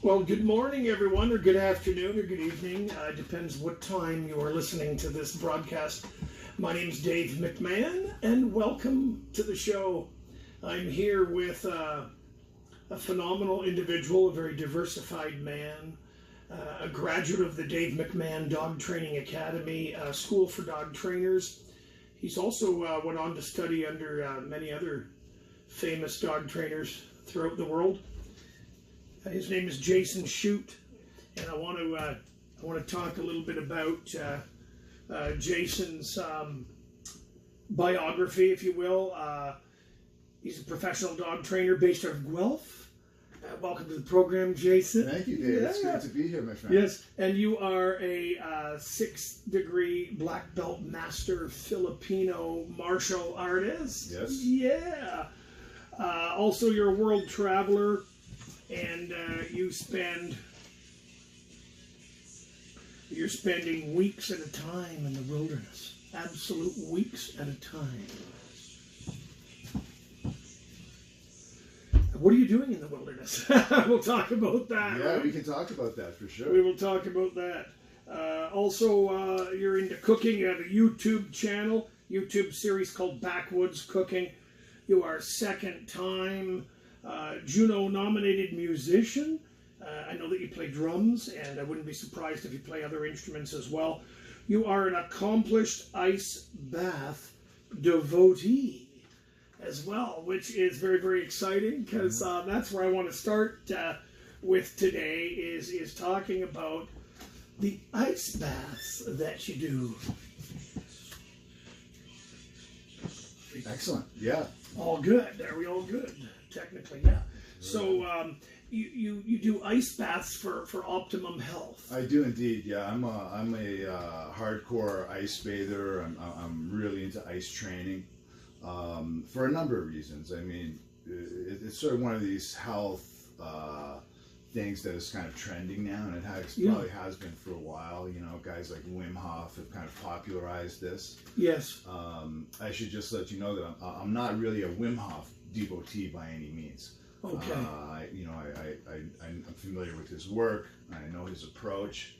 Well, good morning, everyone, or good afternoon, or good evening. Depends what time you are listening to this broadcast. My name is Dave McMahon, and welcome to the show. I'm here with a phenomenal individual, a very diversified man, a graduate of the Dave McMahon Dog Training Academy, School for Dog Trainers. He's also went on to study under many other famous dog trainers throughout the world. His name is Jason Shute, and I want to talk a little bit about Jason's biography, if you will. He's a professional dog trainer based out of Guelph. Welcome to the program, Jason. Thank you, Dave. Yeah. It's great to be here, my friend. Yes, and you are a 6th degree black belt master Filipino martial artist. Yes. Yeah. Also, you're a world traveler. And you're spending weeks at a time in the wilderness. Absolute weeks at a time. What are you doing in the wilderness? We'll talk about that. Yeah, right? We can talk about that for sure. We will talk about that. Also, you're into cooking. You have a YouTube channel, YouTube series called Backwoods Cooking. You are second-time Juno-nominated musician. I know that you play drums, and I wouldn't be surprised if you play other instruments as well. You are an accomplished ice bath devotee as well, which is very, very exciting, because that's where I want to start with today, is talking about the ice baths that you do. Excellent. Yeah. All good. Are we all good? Technically, yeah. So you do ice baths for optimum health. I do indeed. Yeah, I'm a hardcore ice bather. I'm really into ice training for a number of reasons. I mean, it's sort of one of these health things that is kind of trending now, and it probably has been for a while. You know, guys like Wim Hof have kind of popularized this. Yes. I should just let you know that I'm not really a Wim Hof devotee by any means. Okay. I'm familiar with his work. I know his approach,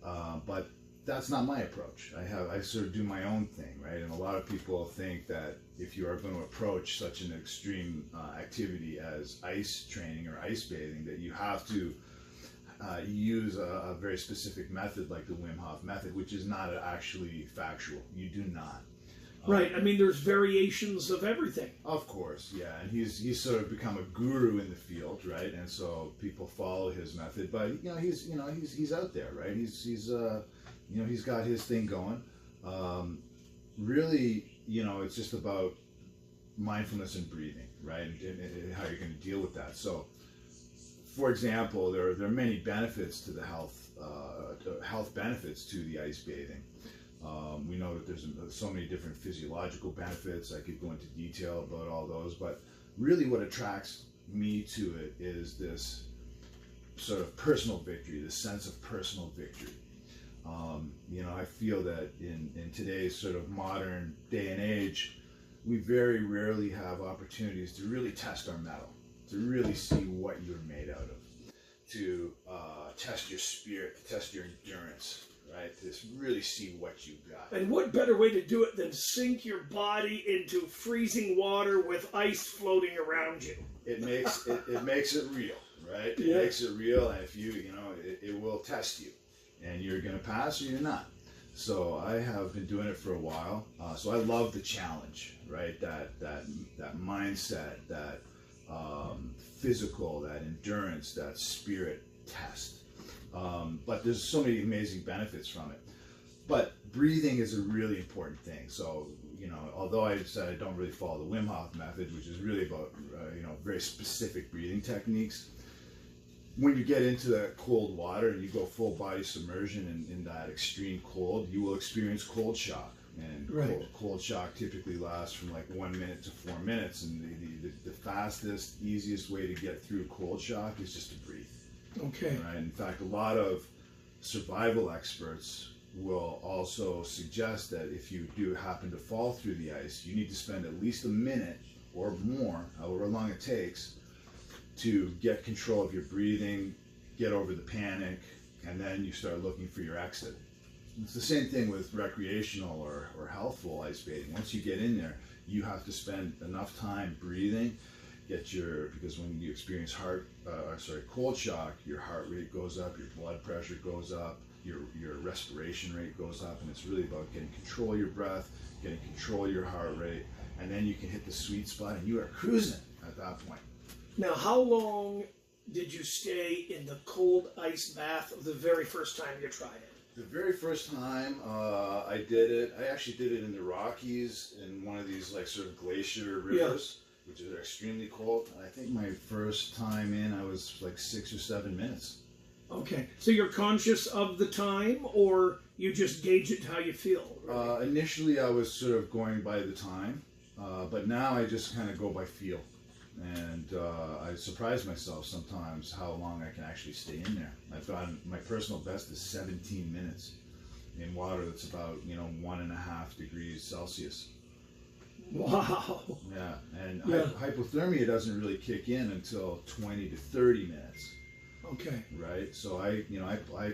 but that's not my approach. I sort of do my own thing, right? And a lot of people think that if you are going to approach such an extreme activity as ice training or ice bathing, that you have to use a very specific method like the Wim Hof method, which is not actually factual. You do not. Right. I mean, there's variations of everything. Of course, yeah. And he's sort of become a guru in the field, right? And so people follow his method. But he's out there, right? He's got his thing going. Really, it's just about mindfulness and breathing, right? And how you're going to deal with that. So, for example, there are many benefits to the health benefits to the ice bathing. We know that there's so many different physiological benefits. I could go into detail about all those, but really what attracts me to it is this sort of personal victory, this sense of personal victory. I feel that in today's sort of modern day and age, we very rarely have opportunities to really test our mettle, to really see what you're made out of, to test your spirit, to test your endurance. Right, to really see what you've got. And what better way to do it than sink your body into freezing water with ice floating around you? It makes it real, right? It makes it real, and if it will test you, and you're going to pass or you're not. So I have been doing it for a while. So I love the challenge, right? That mindset, that physical, that endurance, that spirit test. But there's so many amazing benefits from it. But breathing is a really important thing. So, although I said I don't really follow the Wim Hof method, which is really about, very specific breathing techniques, when you get into that cold water and you go full body submersion in that extreme cold, you will experience cold shock. And cold shock typically lasts from like 1 minute to 4 minutes. And the fastest, easiest way to get through cold shock is just to breathe. Okay. Right? In fact, a lot of survival experts will also suggest that if you do happen to fall through the ice, you need to spend at least a minute or more, however long it takes, to get control of your breathing, get over the panic, and then you start looking for your exit. It's the same thing with recreational or healthful ice bathing. Once you get in there, you have to spend enough time breathing, because when you experience cold shock, your heart rate goes up, your blood pressure goes up, your respiration rate goes up, and it's really about getting control of your breath, getting control of your heart rate, and then you can hit the sweet spot, and you are cruising at that point. Now, how long did you stay in the cold ice bath the very first time you tried it? The very first time I did it, I actually did it in the Rockies in one of these like sort of glacier rivers, which are extremely cold. And I think my first time in, I was like 6 or 7 minutes. Okay, so you're conscious of the time, or you just gauge it how you feel? Right? Initially, I was sort of going by the time, but now I just kind of go by feel. And I surprise myself sometimes how long I can actually stay in there. I found my personal best is 17 minutes in water that's about 1.5 degrees Celsius. Wow. Yeah, and hypothermia doesn't really kick in until 20 to 30 minutes. Okay. Right. So I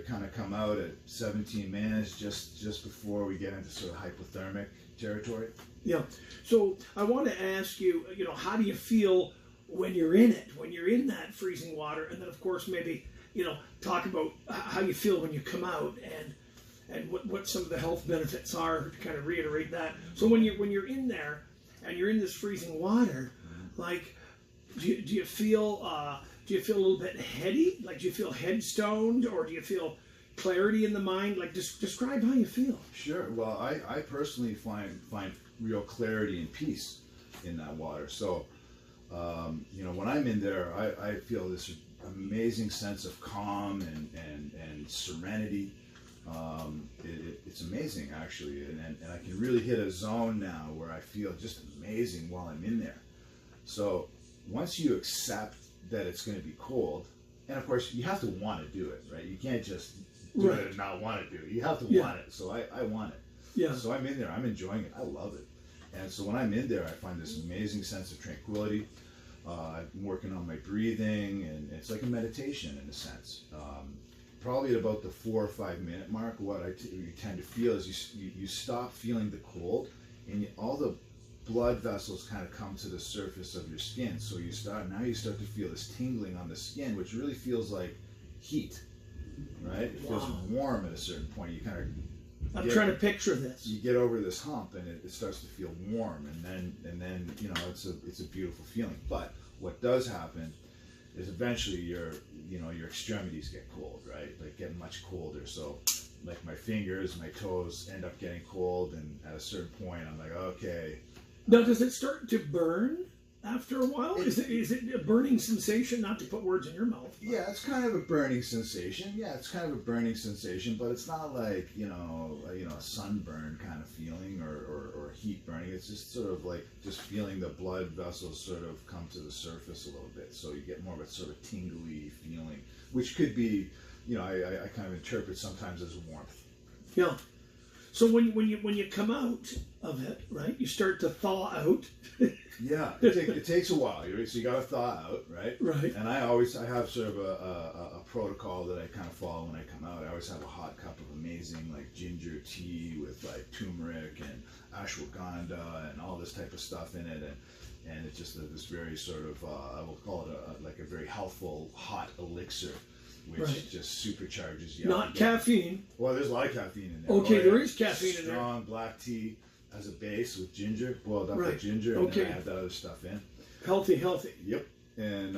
kind of come out at 17 minutes just before we get into sort of hypothermic territory. Yeah. So I want to ask you, how do you feel when you're in it, when you're in that freezing water, and then of course maybe, talk about how you feel when you come out and what some of the health benefits are, to kind of reiterate that. So when you're in there and you're in this freezing water, like, do you feel a little bit heady? Like, do you feel head stoned, or do you feel clarity in the mind? Like, describe how you feel. Sure. Well, I personally find real clarity and peace in that water. So, when I'm in there, I feel this amazing sense of calm and serenity. It's amazing, actually, and I can really hit a zone now where I feel just amazing while I'm in there. So once you accept that it's going to be cold, and of course you have to want to do it, right? You can't just do it and not want to do it. You have to want it. So I want it. Yeah. So I'm in there. I'm enjoying it. I love it. And so when I'm in there, I find this amazing sense of tranquility. I'm working on my breathing, and it's like a meditation in a sense. Probably at about the 4 or 5 minute mark, what you tend to feel is you stop feeling the cold, and all the blood vessels kind of come to the surface of your skin. So you start to feel this tingling on the skin, which really feels like heat, right? It feels warm at a certain point. You kind of I'm trying to picture this. You get over this hump, and it starts to feel warm, and then it's a beautiful feeling. But what does happen is eventually your extremities get cold, right? Like, get much colder. So like my fingers, my toes end up getting cold, and at a certain point I'm like, okay. Now, does it start to burn after a while? Is it a burning sensation? Not to put words in your mouth. But... Yeah, it's kind of a burning sensation. But it's not like a sunburn kind of feeling or heat burning. It's just sort of like just feeling the blood vessels sort of come to the surface a little bit. So you get more of a sort of tingly feeling, which could be, I kind of interpret sometimes as warmth. Yeah. So when you come out of it, right, you start to thaw out. Yeah, it takes a while. So you got to thaw out, right? Right. And I have sort of a protocol that I kind of follow when I come out. I always have a hot cup of amazing like ginger tea with like turmeric and ashwagandha and all this type of stuff in it, and it's just this very sort of I will call it a very healthful hot elixir, which just supercharges you. Not caffeine. Well, there's a lot of caffeine in there. Okay, there is caffeine in there. Strong black tea as a base with ginger, boiled up with ginger, and then I add that other stuff in. Healthy. Yep. And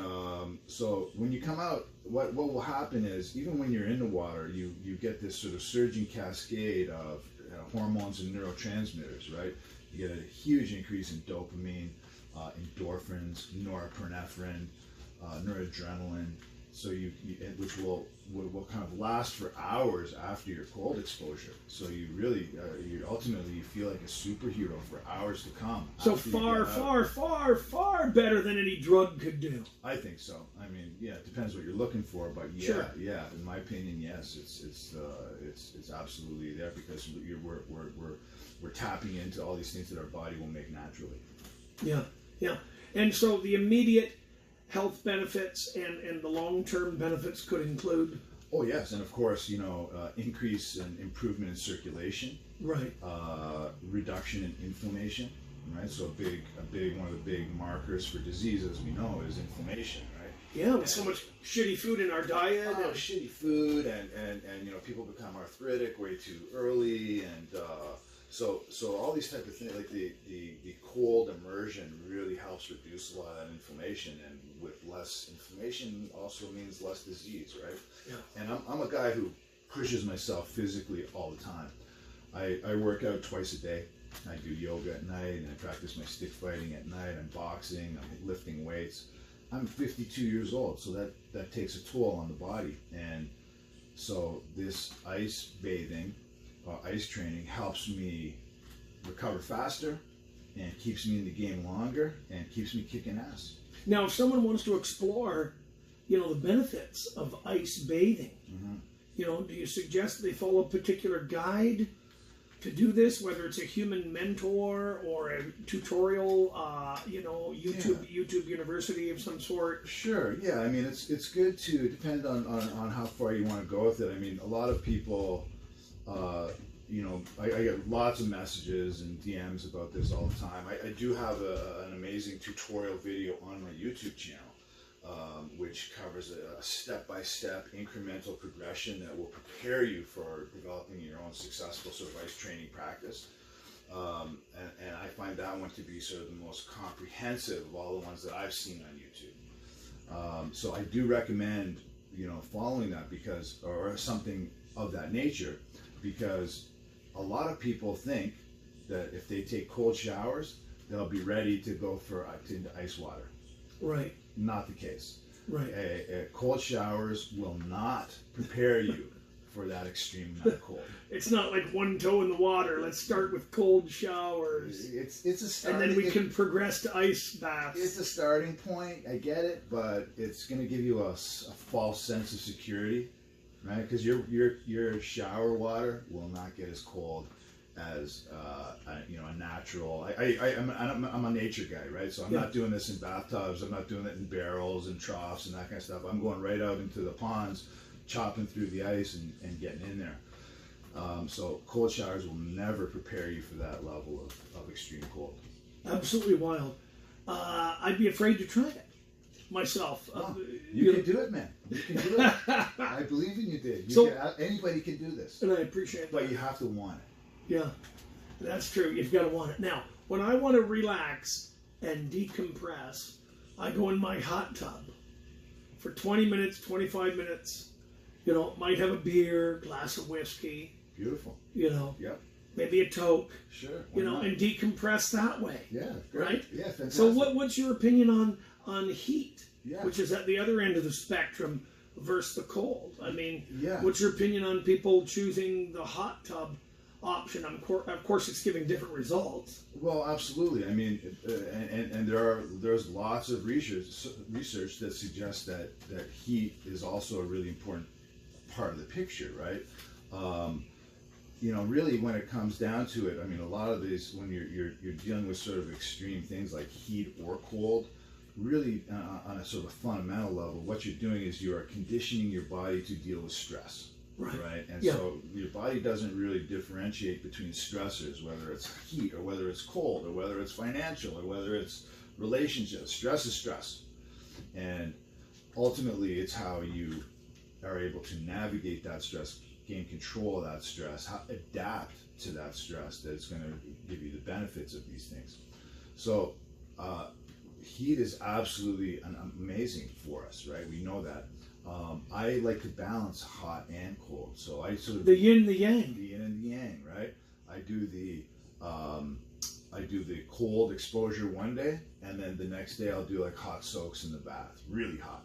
so when you come out, what will happen is, even when you're in the water, you get this sort of surging cascade of hormones and neurotransmitters, right? You get a huge increase in dopamine, endorphins, norepinephrine, noradrenaline. So which will kind of last for hours after your cold exposure. So you really, ultimately you feel like a superhero for hours to come. So far better than any drug could do. I think so. I mean, yeah, it depends what you're looking for, but yeah, in my opinion, yes, it's absolutely there, because we're tapping into all these things that our body will make naturally. Yeah. And so the immediate health benefits and the long-term benefits could include? Oh yes, and of course, increase and improvement in circulation, Right. reduction in inflammation, right? So one of the big markers for disease, as we know, is inflammation, right? Yeah, with so much shitty food in our diet. Shitty food, and people become arthritic way too early, and so all these type of things, like the cold immersion really helps reduce a lot of that inflammation, and with less inflammation also means less disease, right? Yeah. And I'm a guy who pushes myself physically all the time. I work out twice a day. I do yoga at night, and I practice my stick fighting at night. I'm boxing, I'm lifting weights. I'm 52 years old, so that takes a toll on the body. And so this ice bathing, ice training helps me recover faster and keeps me in the game longer and keeps me kicking ass. Now, if someone wants to explore, the benefits of ice bathing, do you suggest they follow a particular guide to do this, whether it's a human mentor or a tutorial, YouTube university of some sort? Sure, yeah. I mean, it's good to depend on how far you want to go with it. I mean, a lot of people, I get lots of messages and DMs about this all the time. I do have an amazing tutorial video on my YouTube channel, which covers a step-by-step incremental progression that will prepare you for developing your own successful sort of ice training practice. And I find that one to be sort of the most comprehensive of all the ones that I've seen on YouTube. So I do recommend, following that or something of that nature, because a lot of people think that if they take cold showers, they'll be ready to go into ice water. Right. Not the case. Right. Cold showers will not prepare you for that extreme amount of cold. It's not like one toe in the water. Let's start with cold showers. It's a starting, and then we can progress to ice baths. It's a starting point. I get it, but it's going to give you a false sense of security, right? Because your shower water will not get as cold as a natural. I'm a nature guy, right? So I'm not doing this in bathtubs. I'm not doing it in barrels and troughs and that kind of stuff. I'm going right out into the ponds, chopping through the ice and getting in there. So cold showers will never prepare you for that level of extreme cold. Absolutely wild. I'd be afraid to try it myself. You can do it, man. You can do it. I believe in you, Dave. Anybody can do this. And I appreciate that. But you have to want it. Yeah, that's true. You've got to want it. Now, when I want to relax and decompress, I go in my hot tub for 20 minutes, 25 minutes. Might have a beer, glass of whiskey. Beautiful. Yep. Maybe a toke. Sure. And decompress that way. Yeah. Great. Right? Yeah, fantastic. So what's your opinion on heat, yeah, which is at the other end of the spectrum, versus the cold? I mean, yeah, what's your opinion on people choosing the hot tub option? Of course, it's giving different results. Well, absolutely. I mean, and there's lots of research that suggests that heat is also a really important part of the picture, right? Really, when it comes down to it, I mean, a lot of these, when you're dealing with sort of extreme things like heat or cold, really on a sort of a fundamental level, what you're doing is you are conditioning your body to deal with stress. Right. And so your body doesn't really differentiate between stressors, whether it's heat or whether it's cold or whether it's financial or whether it's relationships. Stress is stress. And ultimately, it's how you are able to navigate that stress, gain control of that stress, adapt to that stress that's going to give you the benefits of these things. So heat is absolutely amazing for us, right? We know that. I like to balance hot and cold, so I sort of the yin, the yang. The yin and the yang, right? I do the cold exposure one day, and then the next day I'll do like hot soaks in the bath, really hot,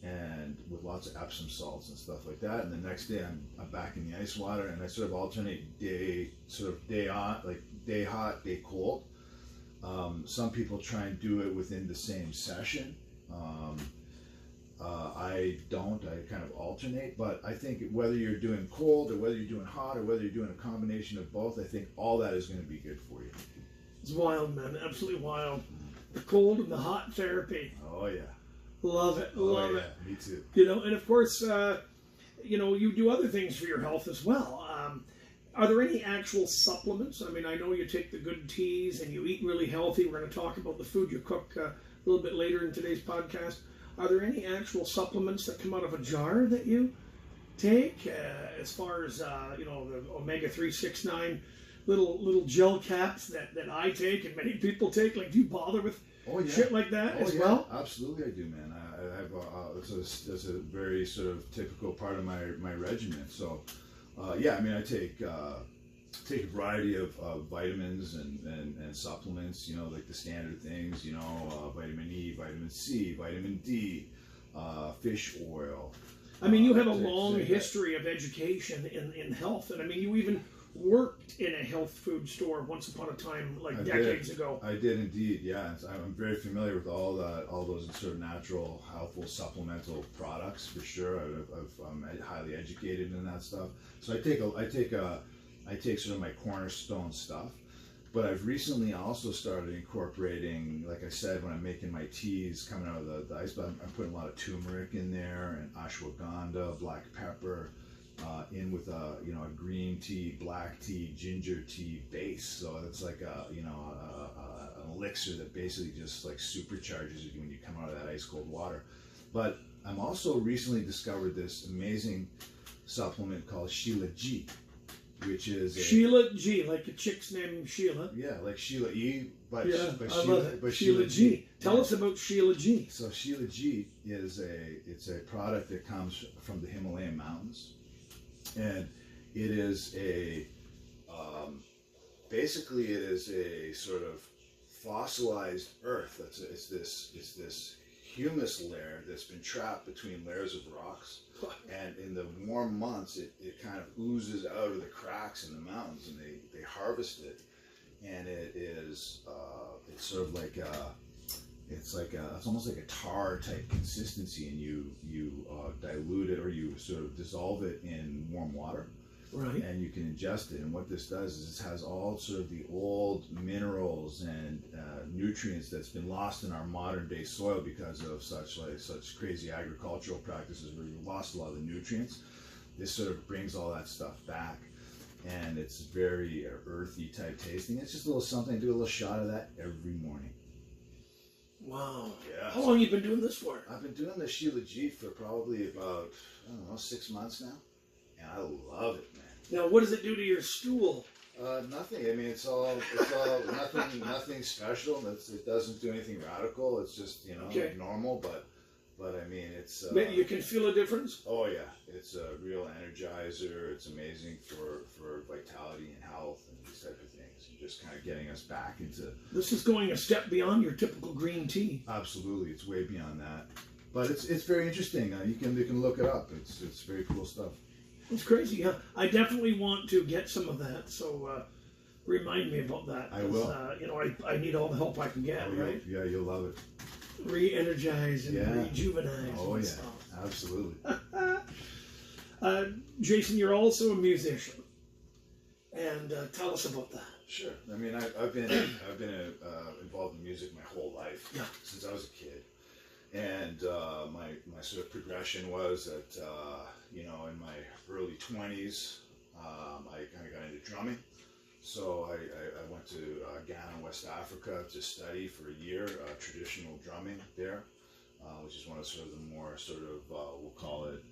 and with lots of Epsom salts and stuff like that. And the next day I'm back in the ice water, and I sort of alternate day on, like day hot, day cold. Some people try and do it within the same session. I don't. I kind of alternate, but I think whether you're doing cold or whether you're doing hot or whether you're doing a combination of both, I think all that is going to be good for you. It's wild, man. Absolutely wild. The cold and the hot therapy. Oh, yeah. Love it. Love it. Me too. You know, and of course, you know, you do other things for your health as well. Are there any actual supplements? I mean, I know you take the good teas and you eat really healthy. We're going to talk about the food you cook a little bit later in today's podcast. Are there any actual supplements that come out of a jar that you take, as far as you know, the omega-3, 6, 9 little gel caps that I take and many people take? Like, do you bother with shit like that as well? Absolutely, I do, man. I have that's a very sort of typical part of my regimen. So, yeah, I mean, I take a variety of vitamins and supplements. You know, like the standard things. You know, vitamin E, vitamin C, vitamin D, fish oil. I mean, you have a long history of education in health, and I mean, you even worked in a health food store once upon a time, like decades ago. I did indeed, yeah. I'm very familiar with all those sort of natural, healthful, supplemental products for sure. I'm highly educated in that stuff. So I take sort of my cornerstone stuff. But I've recently also started incorporating, like I said, when I'm making my teas coming out of the ice, I'm putting a lot of turmeric in there and ashwagandha, black pepper, in with a green tea, black tea, ginger tea base. So it's like an elixir that basically just like supercharges you when you come out of that ice cold water. But I'm also recently discovered this amazing supplement called Sheila G, which is Sheila G, like a chick's name Sheila. Yeah, like Sheila E, but Sheila G. Tell us about Sheila G. So Sheila G is a product that comes from the Himalayan mountains, and it is basically it is a sort of fossilized earth. It's this humus layer that's been trapped between layers of rocks. And in the warm months, it kind of oozes out of the cracks in the mountains, and they harvest it, and it is it's sort of like it's almost like a tar type consistency, and you dilute it or you sort of dissolve it in warm water, right? And you can ingest it. And what this does is it has all sort of the old minerals and nutrients that's been lost in our modern day soil because of such crazy agricultural practices where we've lost a lot of the nutrients. This sort of brings all that stuff back, and it's very earthy type tasting. It's just a little something. I do a little shot of that every morning. Wow. Yeah. How long have you been doing this for? I've been doing the Sheila G for probably about 6 months now, and I love it, man. Now, what does it do to your stool? Nothing. I mean, it's all nothing special. It doesn't do anything radical. It's just like normal. But I mean, it's. You can feel a difference. Oh yeah, it's a real energizer. It's amazing for vitality and health and these type of things. And just kind of getting us back into. This is going a step beyond your typical green tea. Absolutely, it's way beyond that. But it's very interesting. You can look it up. It's very cool stuff. It's crazy, yeah. I definitely want to get some of that, so remind me about that. I will. I need all the help I can get, right? You'll love it. Re-energize and rejuvenize and stuff. Absolutely. Jason, you're also a musician, and tell us about that. Sure. I mean, I've been involved in music my whole life, since I was a kid. And my sort of progression was that, in my early 20s, I kind of got into drumming. So I went to Ghana, West Africa to study for a year, traditional drumming there, which is one of sort of the more sort of, we'll call it,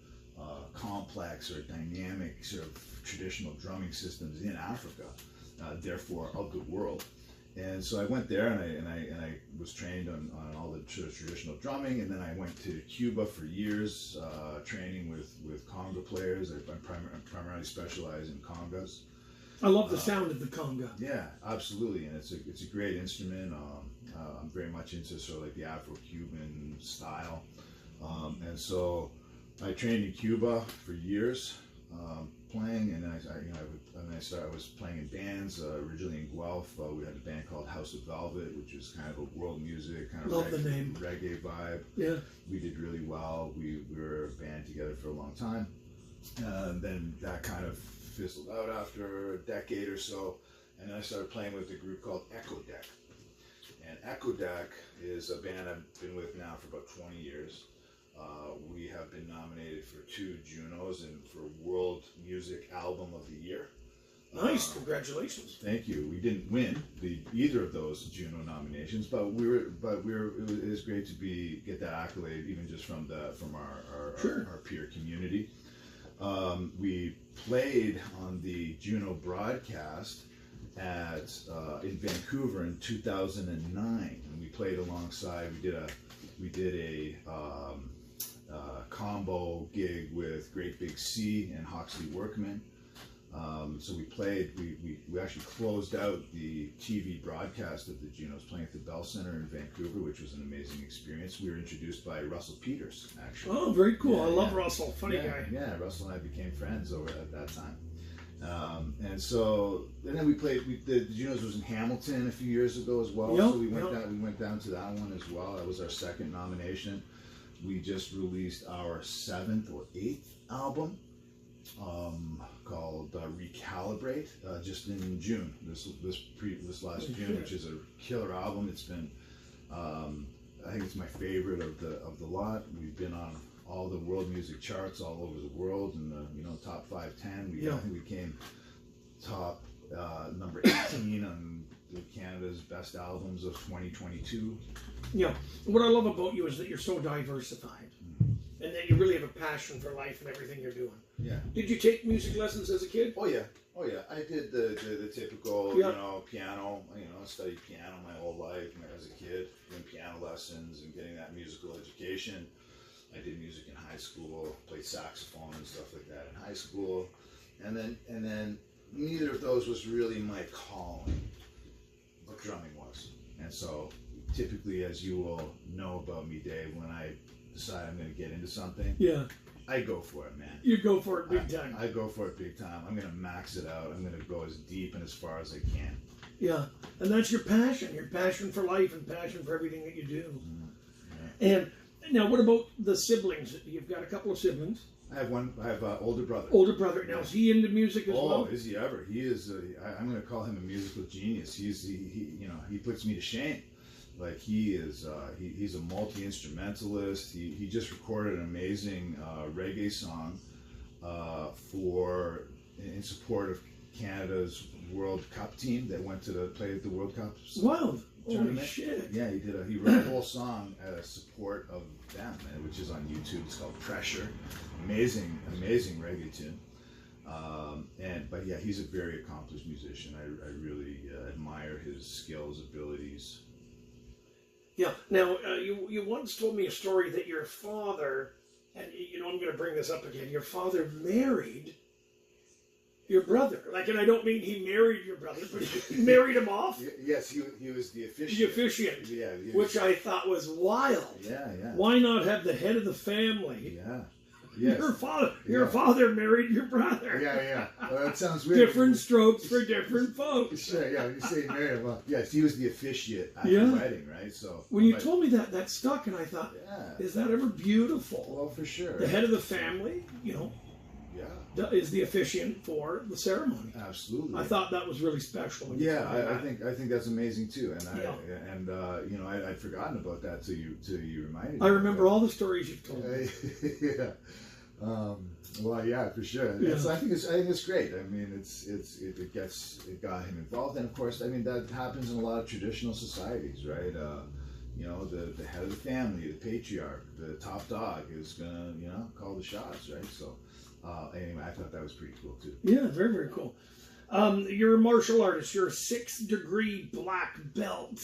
complex or dynamic sort of traditional drumming systems in Africa, therefore of the world. And so I went there and I was trained on all the traditional drumming, and then I went to Cuba for years, training with conga players. I primarily specialize in congas. I love the sound of the conga. Yeah, absolutely, and it's a great instrument. I'm very much into sort of like the Afro-Cuban style, and so I trained in Cuba for years. Playing, and I was playing in bands originally in Guelph. We had a band called House of Velvet, which was kind of a world music kind of reggae vibe. Yeah, we did really well. We were a band together for a long time, and then that kind of fizzled out after a decade or so. And then I started playing with a group called Echo Deck, And Echo Deck is a band I've been with now for about 20 years. We have been nominated for 2 Junos and for World Music Album of the Year. Nice, congratulations. Thank you. We didn't win either of those Juno nominations, but it was great to get that accolade, even just from our peer community. We played on the Juno broadcast in Vancouver in 2009, and we played alongside. We did a combo gig with Great Big Sea and Hawksley Workman. So we played. We actually closed out the TV broadcast of the Junos, playing at the Bell Center in Vancouver, which was an amazing experience. We were introduced by Russell Peters, actually. Oh, very cool. Yeah, I love Russell. Funny guy. Yeah, Russell and I became friends over at that time. And then we played. The Junos was in Hamilton a few years ago as well. Yep, So we went down to that one as well. That was our second nomination. We just released our 7th or 8th album, called Recalibrate, just in June. This last June, which is a killer album. It's been, I think it's my favorite of the lot. We've been on all the world music charts all over the world, in the top 510. I think we came top number 18 on Canada's best albums of 2022. Yeah. What I love about you is that you're so diversified, and that you really have a passion for life and everything you're doing. Yeah. Did you take music lessons as a kid? Oh yeah. I did the typical, piano. I studied piano my whole life as a kid, doing piano lessons and getting that musical education. I did music in high school, played saxophone and stuff like that in high school, and then neither of those was really my calling, but drumming was. And so typically, as you will know about me, Dave, when I decide I'm going to get into something, I go for it, man. You go for it big time. I go for it big time. I'm going to max it out. I'm going to go as deep and as far as I can. Yeah, and that's your passion for life and passion for everything that you do. And now, what about the siblings? You've got a couple of siblings. I have one. I have an older brother. Older brother. Now, is he into music as well? Oh, is he ever? He is. I'm going to call him a musical genius. He puts me to shame. Like he's a multi-instrumentalist. He just recorded an amazing reggae song in support of Canada's World Cup team that went to play at the World Cup. Wow! Tournament. Holy shit! Yeah, he wrote a whole song as support of them, which is on YouTube. It's called Pressure. Amazing reggae tune. But yeah, he's a very accomplished musician. I really admire his skills, abilities. Yeah. Now, you once told me a story that your father, and I'm going to bring this up again. Your father married your brother. And I don't mean he married your brother, but he married him off. Yes, he was the officiant. The officiant. Yeah. Which I thought was wild. Yeah. Why not have the head of the family? Yeah. Yes. Your father married your brother. Yeah. Well, that sounds weird. Different strokes for different folks. Sure, yeah. You say married. Well, yes, he was the officiate at the wedding, right? So when you told me that stuck, and I thought, is that ever beautiful? Well, for sure. The head of the family, is the officiant for the ceremony. Absolutely. I thought that was really special. I think that's amazing too, and I'd forgotten about that till you reminded me. I remember all the stories you've told me. Yeah. Well, yeah, for sure. Yeah. I think it's great. I mean, it got him involved, and of course, I mean that happens in a lot of traditional societies, right? The head of the family, the patriarch, the top dog is gonna call the shots, right? So. Anyway, I thought that was pretty cool too. Yeah, very, very cool. You're a martial artist. You're a 6th degree black belt.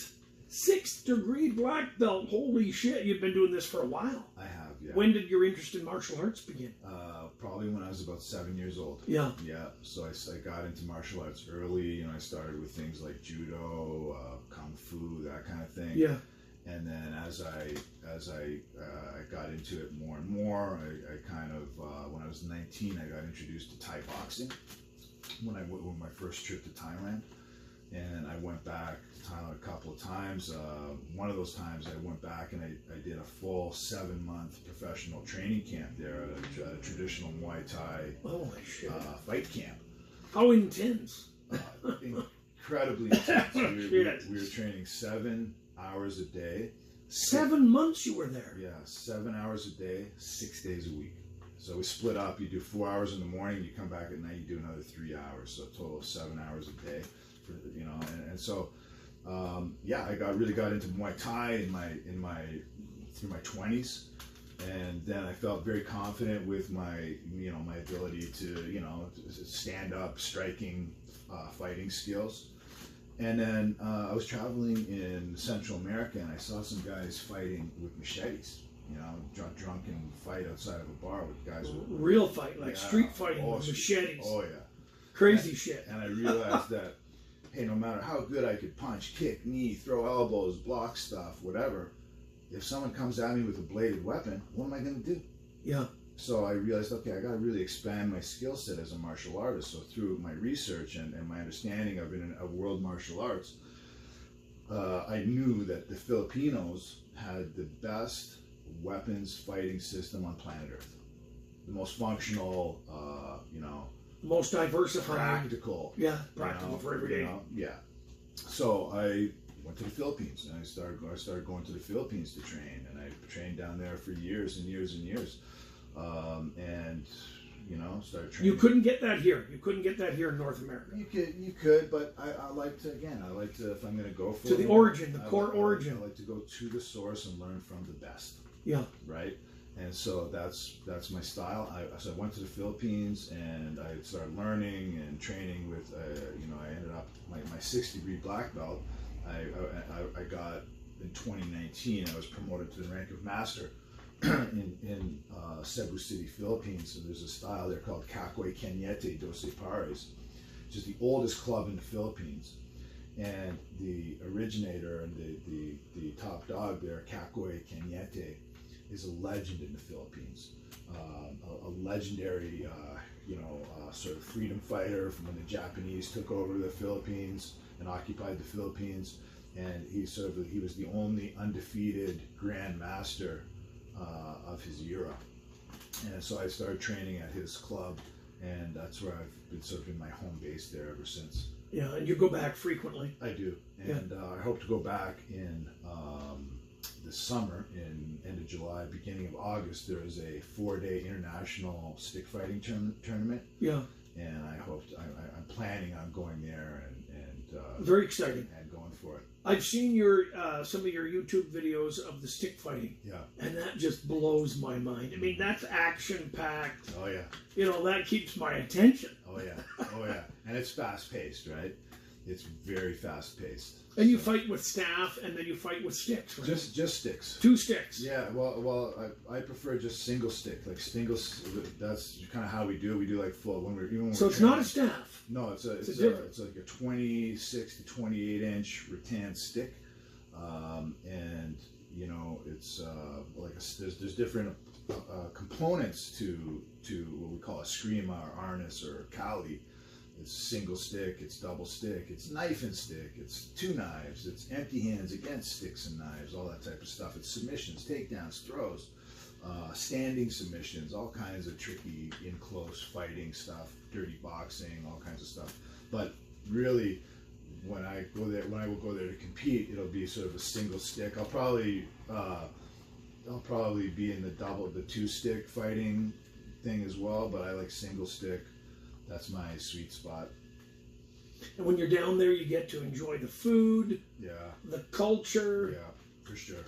6th degree black belt. Holy shit! You've been doing this for a while. I have. Yeah. When did your interest in martial arts begin? Probably when I was about 7 years old. Yeah. Yeah. So I got into martial arts early. I started with things like judo, kung fu, that kind of thing. Yeah. And then as I got into it more and more, I kind of when I was 19, I got introduced to Thai boxing when I went on my first trip to Thailand, and I went back to Thailand a couple of times. One of those times I went back and I did a full 7-month professional training camp there at a traditional Muay Thai fight camp. How intense! Incredibly intense. We were training 7 hours a day. 7 months you were there. Yeah, 7 hours a day, 6 days a week. So we split up. You do 4 hours in the morning, you come back at night, you do another 3 hours. So a total of 7 hours a day. For, you know, and so yeah, I really got into Muay Thai through my 20s, and then I felt very confident with my my ability to stand up, striking, fighting skills. And then I was traveling in Central America, and I saw some guys fighting with machetes. Drunken fight outside of a bar with guys with real fight, like street fighting with machetes. Oh yeah, crazy shit. And I realized that, hey, no matter how good I could punch, kick, knee, throw elbows, block stuff, whatever, if someone comes at me with a bladed weapon, what am I going to do? Yeah. So I realized, okay, I got to really expand my skill set as a martial artist. So through my research and my understanding of world martial arts, I knew that the Filipinos had the best weapons fighting system on planet Earth. The most functional, most diversified. Practical. Yeah, practical for every day. Yeah. So I went to the Philippines, and I started going to the Philippines to train, and I trained down there for years and years and years. And started training. You couldn't get that here. You couldn't get that here in North America. You could, but I like to, if I'm going to go for to the origin, the core origin. I like to go to the source and learn from the best. Yeah. Right. And so that's my style. So I went to the Philippines, and I started learning and training with, I ended up my 6th-degree black belt. I got in 2019. I was promoted to the rank of master in Cebu City, Philippines. So there's a style there called cooking.January 12 Pares, which is the oldest club in the Philippines. And the originator and the top dog there, cooking.January, is a legend in the Philippines. A legendary, sort of freedom fighter from when the Japanese took over the Philippines and occupied the Philippines. And he was the only undefeated Grand Master of his era. And so I started training at his club, and that's where I've been sort of in my home base there ever since. Yeah, and you go back frequently. I do, and I hope to go back in this summer, in end of July, beginning of August. There is a 4-day international stick fighting tournament. Yeah, and I'm planning on going there and very exciting and going for it. I've seen some of your YouTube videos of the stick fighting. Yeah. And that just blows my mind. I mean, that's action packed. Oh yeah. That keeps my attention. Oh yeah. And it's fast paced, right? It's very fast paced. And you fight with staff, and then you fight with sticks, right? Just sticks. 2 sticks. Yeah. Well, I prefer just single stick. Like that's kind of how we do. We do like full when we're. So it's not a staff. No, it's like a 26 to 28 inch rattan stick, and it's there's different components to what we call a screama or harness or kali. It's single stick, it's double stick, it's knife and stick, it's 2 knives, it's empty hands against sticks and knives, all that type of stuff. It's submissions, takedowns, throws, standing submissions, all kinds of tricky in close fighting stuff, dirty boxing, all kinds of stuff. But really, when I will go there to compete, it'll be sort of a single stick. I'll probably be in the 2 stick fighting thing as well, but I like single stick. That's my sweet spot. And when you're down there, you get to enjoy the food, the culture. Yeah, for sure.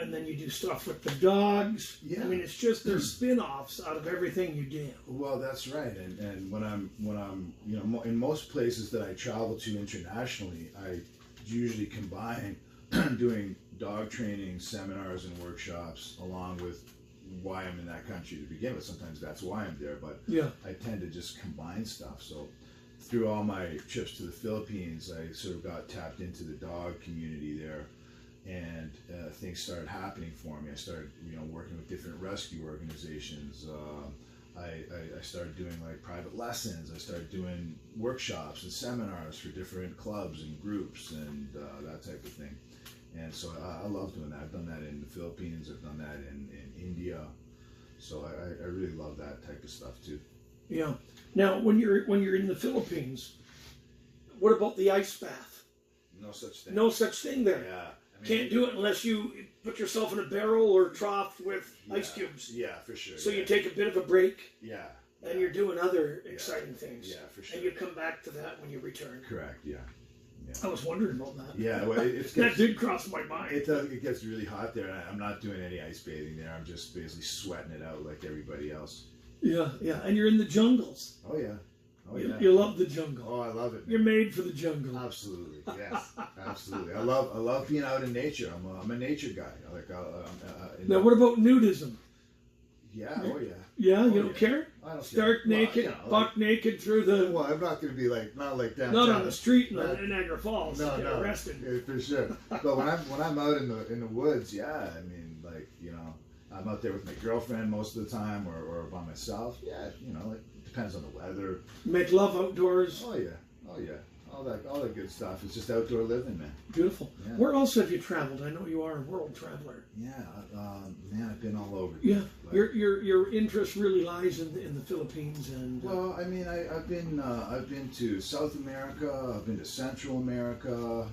And then you do stuff with the dogs. Yeah. I mean, it's just there's spin-offs out of everything you do. Well, that's right. And when I'm in most places that I travel to internationally, I usually combine doing dog training seminars and workshops along with why I'm in that country to begin with. Sometimes that's why I'm there, but I tend to just combine stuff. So through all my trips to the Philippines, I sort of got tapped into the dog community there, and things started happening for me. I started working with different rescue organizations. I started doing like private lessons. I started doing workshops and seminars for different clubs and groups and that type of thing. And so I love doing that. I've done that in the Philippines. I've done that in India. So I really love that type of stuff too. Yeah. Now, when you're in the Philippines, what about the ice bath? No such thing. No such thing there. Yeah. Can't do it unless you put yourself in a barrel or trough with ice cubes. Yeah, for sure. So you take a bit of a break. Yeah. And you're doing other exciting things. Yeah, for sure. And you come back to that when you return. Correct. Yeah. I was wondering about that. Yeah, well, that did cross my mind. It gets really hot there, and I'm not doing any ice bathing there. I'm just basically sweating it out like everybody else. Yeah, and you're in the jungles. Oh yeah, You love the jungle. Oh, I love it. Man. You're made for the jungle. Absolutely, yes, absolutely. I love being out in nature. I'm a nature guy. Now, what about nudism? Yeah, oh yeah. Yeah, you don't care? I don't Stark care. naked, buck naked through the... Well, I'm not going to be not downtown. Not on the street in Niagara Falls. No, get arrested. Yeah, for sure. But when I'm out in the woods, yeah, I mean, I'm out there with my girlfriend most of the time, or by myself. Yeah, it depends on the weather. Make love outdoors. Oh yeah. All that good stuff. It's just outdoor living, man. Beautiful. Yeah. Where else have you traveled? I know you are a world traveler. Yeah, man, I've been all over. Yeah, your interest really lies in the Philippines and. Well, I mean, I've been to South America. I've been to Central America,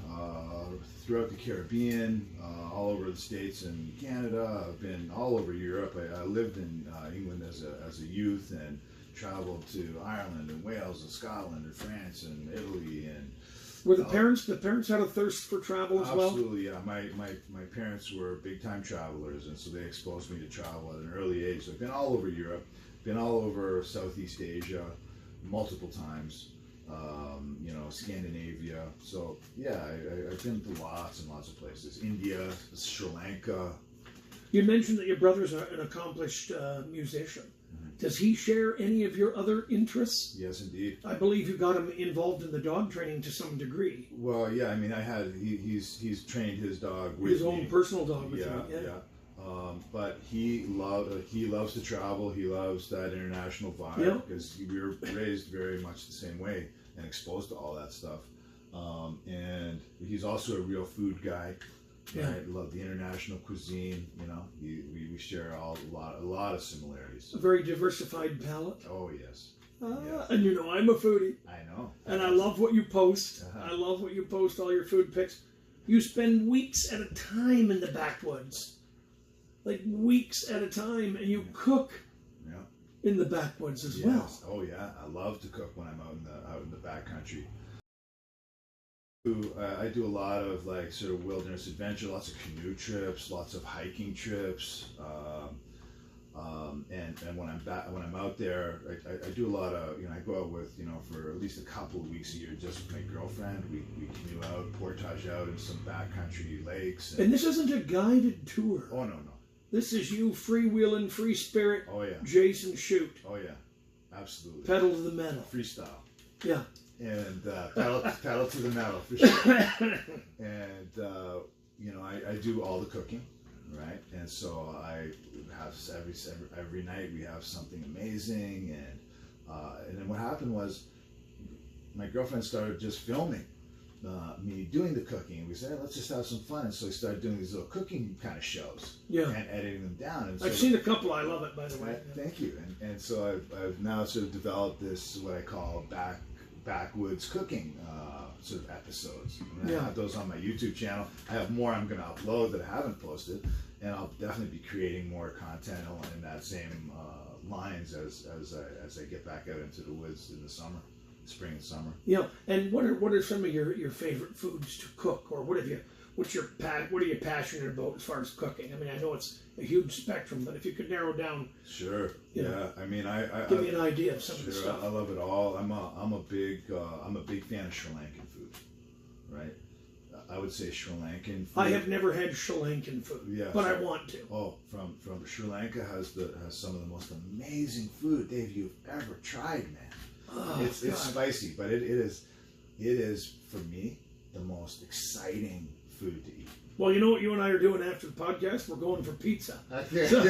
throughout the Caribbean, all over the States and Canada. I've been all over Europe. I lived in England as a youth and traveled to Ireland and Wales and Scotland and France and Italy and. Were the parents had a thirst for travel as well? Absolutely, yeah. My parents were big time travelers, and so they exposed me to travel at an early age. So I've been all over Europe, been all over Southeast Asia, multiple times. Scandinavia. So yeah, I've been to lots and lots of places. India, Sri Lanka. You mentioned that your brother's an accomplished musician. Does he share any of your other interests? Yes, indeed. I believe you got him involved in the dog training to some degree. Well, yeah. I mean, he's trained his dog with his own personal dog with me. Yeah. But he loves to travel. He loves that international vibe because we were raised very much the same way and exposed to all that stuff. And he's also a real food guy. Yeah. Right? Love the international cuisine. We share a lot of similarities. A very diversified palate. Oh yes. Yes. And I'm a foodie. I know. And I love what you post. I love what you post, all your food pics. You spend weeks at a time in the backwoods. Like weeks at a time, and you cook in the backwoods as well. Oh yeah, I love to cook when I'm out in the backcountry. I do a lot of sort of wilderness adventure, lots of canoe trips, lots of hiking trips, and when I'm out there, I do a lot of I go out with for at least a couple of weeks a year just with my girlfriend. We canoe out, portage out in some backcountry lakes. And this isn't a guided tour. Oh no. This is you freewheeling, free spirit. Oh yeah. Jason Shute. Oh yeah, absolutely. Pedal to the metal. Freestyle. Yeah. And pedal to the metal for sure. And I do all the cooking, right? And so I have every night we have something amazing, and then what happened was my girlfriend started just filming me doing the cooking, and we said, hey, let's just have some fun. And so we started doing these little cooking kind of shows, and editing them down. And so I've seen a couple. I love it, by the way. Thank you. And so I've now sort of developed this what I call backwoods cooking sort of episodes. And I have those on my YouTube channel. I have more I'm going to upload that I haven't posted, and I'll definitely be creating more content in that same lines as I get back out into the woods in the summer. Spring and summer. Yeah, and what are some of your favorite foods to cook, or what are you passionate about as far as cooking? I mean, I know it's a huge spectrum, but if you could narrow down. Sure. I mean, I give me an idea of some of the stuff. I love it all. I'm a big fan of Sri Lankan food, right? I would say Sri Lankan food. I have never had Sri Lankan food, but I want to. Oh, from Sri Lanka has some of the most amazing food, Dave, you've ever tried, man. Oh, it's spicy, but it is for me the most exciting food to eat. Well, you know what you and I are doing after the podcast? We're going for pizza. Okay. So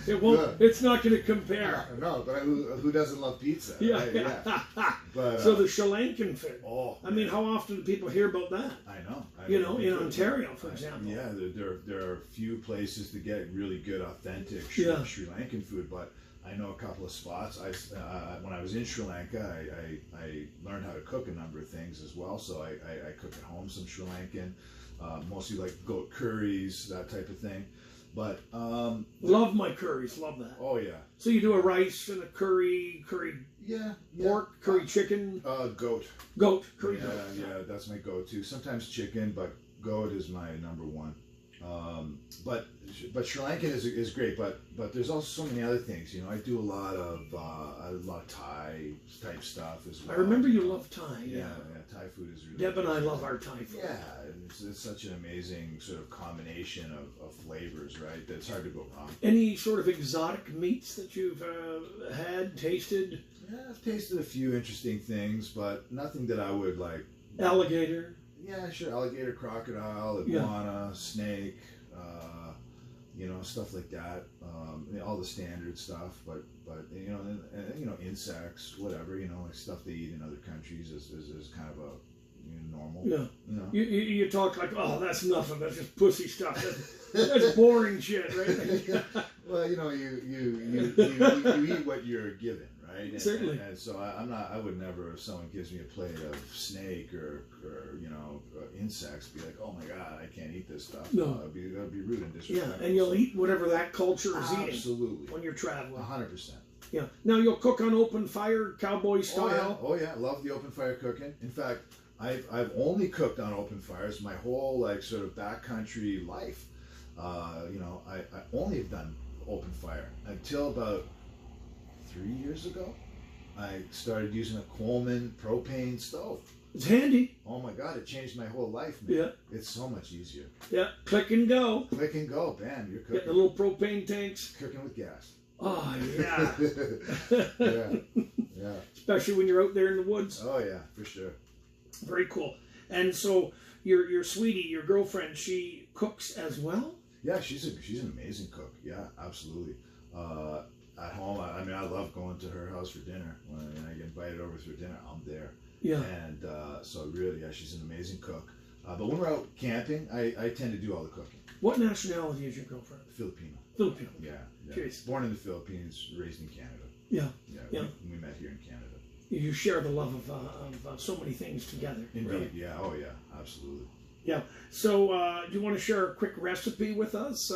it won't. It's not going to compare. No, but who doesn't love pizza? Yeah. Right? Yeah. But, so the Sri Lankan food. Oh. I mean, how often do people hear about that? I know. In Ontario, for example. Yeah, there are few places to get really good, authentic Sri Lankan food, but I know a couple of spots. When I was in Sri Lanka, I learned how to cook a number of things as well. So I cook at home some Sri Lankan. mostly like goat curries, that type of thing. But love my curries, love that. oh yeah. So you do a rice and a curry pork, curry chicken, Goat. Curry Yeah, goat. yeah, that's my go-to. Sometimes chicken, but goat is my number one. But Sri Lankan is great, but there's also so many other things. You know, I do a lot of Thai type stuff as well. I remember you love Thai. Yeah, Thai food is really Deb and I good. love our Thai food. Yeah, it's such an amazing sort of combination of flavors, right? That it's hard to go wrong. Any sort of exotic meats that you've had, tasted? Yeah, I've tasted a few interesting things, but nothing that I would like. Alligator? Yeah, sure. Alligator, crocodile, iguana, snake, you know, stuff like that. All the standard stuff, but you know, and you know, insects, whatever. You know, like stuff they eat in other countries is kind of a normal. Yeah. You know. You talk like, oh, that's nothing. That's just pussy stuff. That's boring shit, right? Well, you know, you eat what you're given, right? Certainly. And so I would never, if someone gives me a plate of snake or you know, insects, be like, oh my God, I can't eat this stuff. No. That'd be rude and disrespectful. Yeah, and you'll eat whatever that culture is eating. Absolutely. When you're traveling. 100%. Yeah. Now you'll cook on open fire, cowboy style. Oh yeah, love the open fire cooking. In fact, I've only cooked on open fires my whole like sort of backcountry life. You know, I only have done open fire until about 3 years ago. I started using a Coleman propane stove. It's handy. Oh my God, it changed my whole life, man. Yeah. It's so much easier. Yeah. Click and go. Click and go, bam, you're Get cooking. the little propane tanks. Cooking with gas. Oh yeah. Yeah. Especially when you're out there in the woods. Oh yeah, for sure. Very cool. And so your sweetie, your girlfriend, she cooks as well? Yeah, she's an amazing cook. Yeah, absolutely. At home, I mean, I love going to her house for dinner. When I get invited over for dinner, I'm there. Yeah. And so really, yeah, she's an amazing cook. But when we're out camping, I tend to do all the cooking. What nationality is your girlfriend? Filipino. Filipino. Yeah. Jeez. Born in the Philippines, raised in Canada. Yeah. Yeah. We met here in Canada. You share the love of so many things together. Indeed. Really. Yeah. Oh yeah. Absolutely. Yeah. So, do you want to share a quick recipe with us?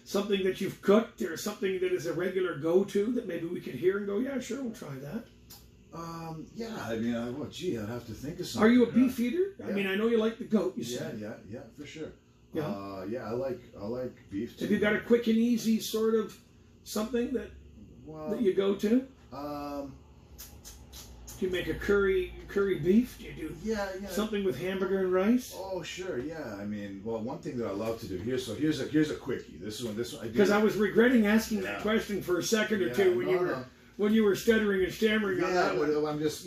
Something that you've cooked, or something that is a regular go-to that maybe we could hear and go, yeah, sure, we'll try that. Yeah. I mean, I'd have to think of something. Are you a beef eater? Yeah. I mean, I know you like the goat. You said. Yeah, for sure. Yeah. Yeah, I like beef too. Have you got a quick and easy sort of something that you go to? Do you make a curry beef? Do you do something with hamburger and rice? Oh, sure, yeah. I mean, well, one thing that I love to do here's a quickie. This one. Because I was regretting asking that question for a second or two when you were stuttering and stammering on that one. Well, I'm just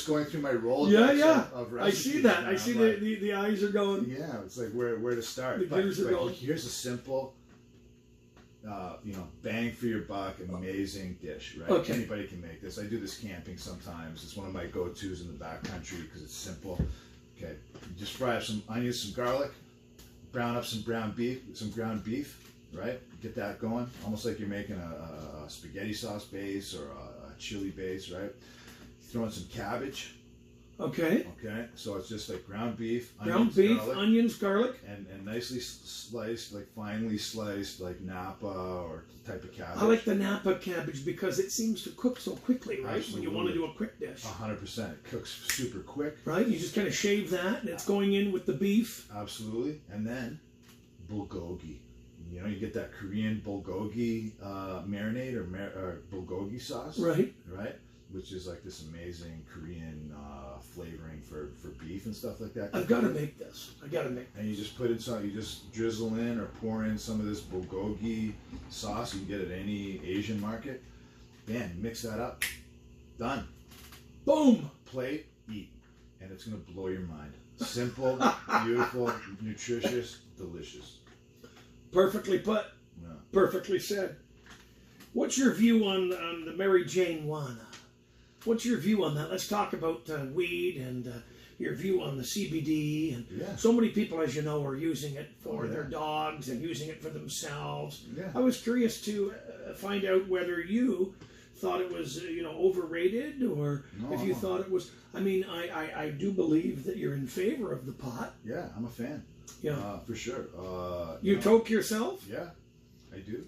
going through my Rolodex of recipes. I see that. I see the eyes are going. Yeah, it's like where to start. The gears are going. Here's a simple, bang for your buck, amazing dish, right? Okay. Anybody can make this. I do this camping sometimes. It's one of my go-tos in the backcountry because it's simple. Okay, you just fry up some onions, some garlic, brown up some ground beef, right? Get that going, almost like you're making a spaghetti sauce base or a chili base, right? Throw in some cabbage. Okay. Okay, so it's just like ground beef, onions, garlic, and nicely sliced, like finely sliced, like Napa or type of cabbage. I like the Napa cabbage because it seems to cook so quickly, right? Absolutely. When you want to do a quick dish. 100%. It cooks super quick. Right? You just kind of shave that, and it's going in with the beef. Absolutely. And then bulgogi. You know, you get that Korean bulgogi marinade or bulgogi sauce. Right. Right? Which is like this amazing Korean flavoring for beef and stuff like that. I've got to make this. And you just put in some, you just drizzle in or pour in some of this bulgogi sauce. You can get it at any Asian market. Bam, mix that up. Done. Boom. Plate, eat. And it's going to blow your mind. Simple, beautiful, nutritious, delicious. Perfectly put. Yeah. Perfectly said. What's your view on the Mary Jane Wana? What's your view on that? Let's talk about weed and your view on the CBD. And so many people, as you know, are using it for their dogs and using it for themselves. Yeah. I was curious to find out whether you thought it was overrated or if you thought it was. I mean, I do believe that you're in favor of the pot. Yeah, I'm a fan. Yeah. For sure. You toke yourself? Yeah, I do.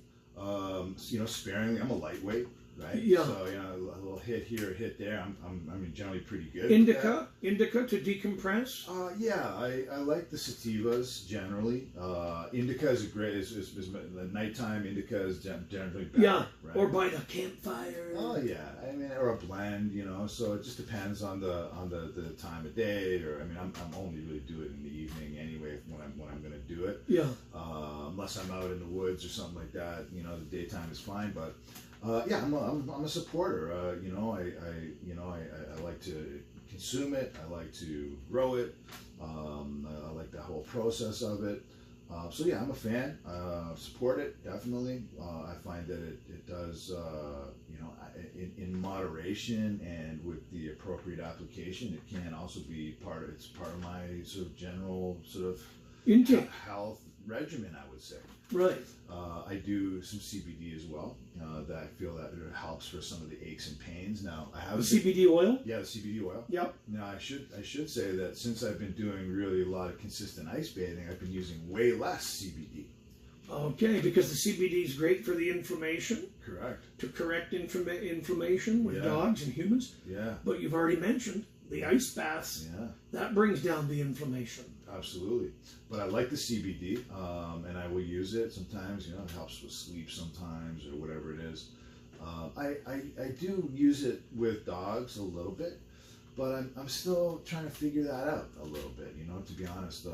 Sparingly. I'm a lightweight, right? Yeah. So a little hit here, a hit there. I'm generally pretty good. Indica to decompress. Yeah, I like the sativas generally. Indica is a great. Is the nighttime indica is generally better. Yeah. Right? Or by the campfire. Oh yeah, I mean, or a blend. So it just depends on the time of day. Or I'm only really do it in the evening anyway when I'm going to do it. Yeah. Unless I'm out in the woods or something like that. The daytime is fine, but. I'm a supporter. I like to consume it. I like to grow it. I like the whole process of it. I'm a fan. Support it definitely. I find that it does. In moderation and with the appropriate application, it can also be part of my sort of general sort of intake health regimen, I would say. Right. I do some CBD as well. That I feel that it helps for some of the aches and pains. Now I have the CBD oil. Yeah, the CBD oil. Yep. Now I should say that since I've been doing really a lot of consistent ice bathing, I've been using way less CBD. Okay, because the CBD is great for the inflammation. Correct. To correct inflammation with dogs and humans. Yeah. But you've already mentioned the ice baths. Yeah. That brings down the inflammation. Absolutely. But I like the CBD, and I will use it sometimes. It helps with sleep sometimes or whatever it is. I do use it with dogs a little bit, but I'm still trying to figure that out a little bit. To be honest.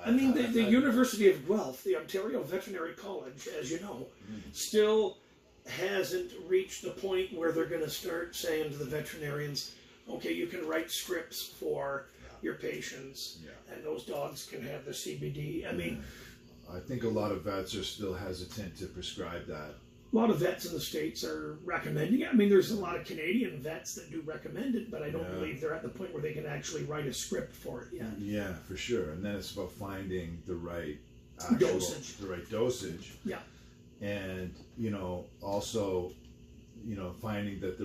The University of Guelph, the Ontario Veterinary College, as you know, still hasn't reached the point where they're going to start saying to the veterinarians, okay, you can write scripts for your patients, and those dogs can have the CBD. I think a lot of vets are still hesitant to prescribe that. A lot of vets in the States are recommending it. There's a lot of Canadian vets that do recommend it, but I don't believe they're at the point where they can actually write a script for it yet. Yeah, for sure. And then it's about finding the right dosage. The right dosage. Yeah. And, also, finding that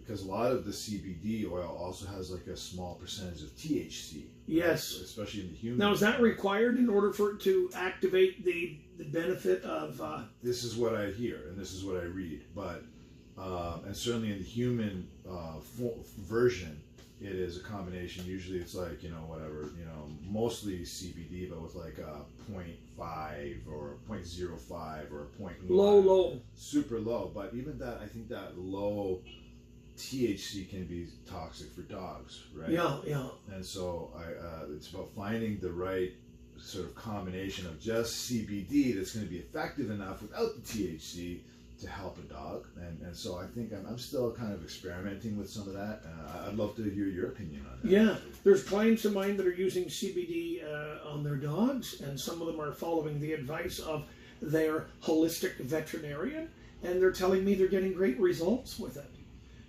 because a lot of the CBD oil also has like a small percentage of THC. Yes. Right? Especially in the human. Now, is that required in order for it to activate the benefit of... This is what I hear, and this is what I read. But, and certainly in the human version, it is a combination. Usually it's like, mostly CBD, but with like a 0.5 or 0.05 or 0.1. Low. Super low. But even that, I think that low THC can be toxic for dogs, right? Yeah. And so it's about finding the right sort of combination of just CBD that's going to be effective enough without the THC to help a dog, and so I think I'm still kind of experimenting with some of that. I'd love to hear your opinion on that. Yeah, there's clients of mine that are using CBD on their dogs, and some of them are following the advice of their holistic veterinarian, and they're telling me they're getting great results with it.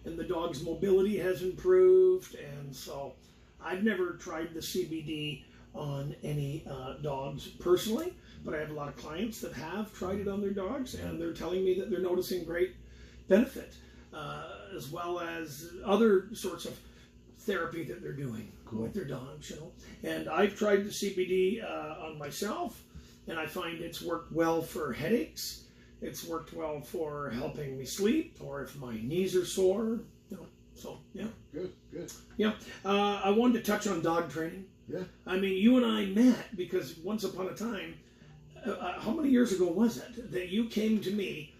And the dog's mobility has improved, and so I've never tried the CBD on any dogs personally, but I have a lot of clients that have tried it on their dogs, and they're telling me that they're noticing great benefit, as well as other sorts of therapy that they're doing with their dogs, And I've tried the CBD on myself, and I find it's worked well for headaches. It's worked well for helping me sleep, or if my knees are sore, So, yeah. Good. Yeah. I wanted to touch on dog training. Yeah. You and I met because once upon a time, how many years ago was it that you came to me